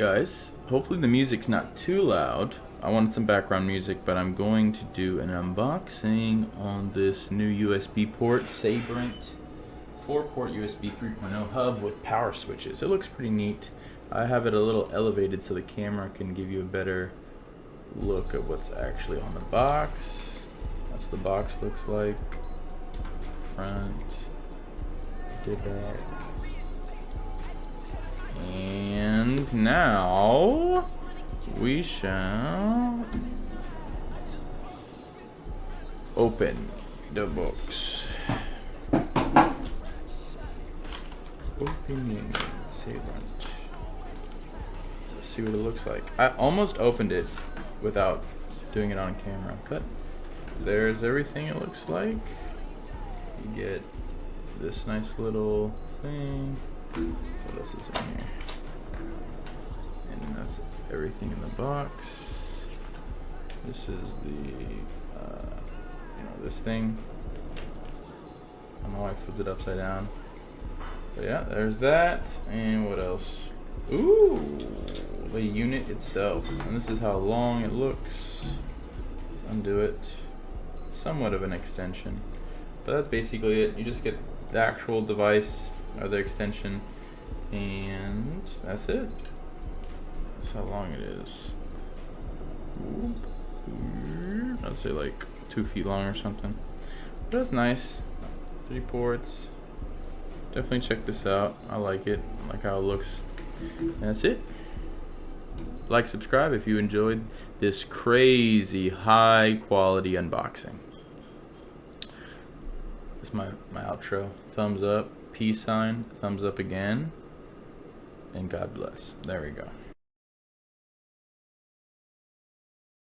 guys, hopefully the music's not too loud. I wanted some background music, but I'm going to do an unboxing on this new USB port, SABRENT 4-port USB 3.0 hub with power switches. It looks pretty neat. I have it a little elevated so the camera can give you a better look at what's actually on the box. That's what the box looks like. Front, the back. And now we shall open the box. Opening SABRENT. Let's see what it looks like. I almost opened it without doing it on camera, but there's everything it looks like. You get this nice little thing. What else is in here? And that's everything in the box. This is the, this thing. I don't know why I flipped it upside down. But yeah, there's that. And what else? Ooh, the unit itself. And this is how long it looks. Let's undo it. Somewhat of an extension. But that's basically it. You just get the actual device or the extension, and that's it. That's how long it is. I'd say like 2 feet long or something. But that's nice. 3 ports. Definitely check this out. I like it. I like how it looks. And that's it. Like, subscribe if you enjoyed this crazy high quality unboxing. This is my outro. Thumbs up, peace sign, thumbs up again, and God bless. There we go.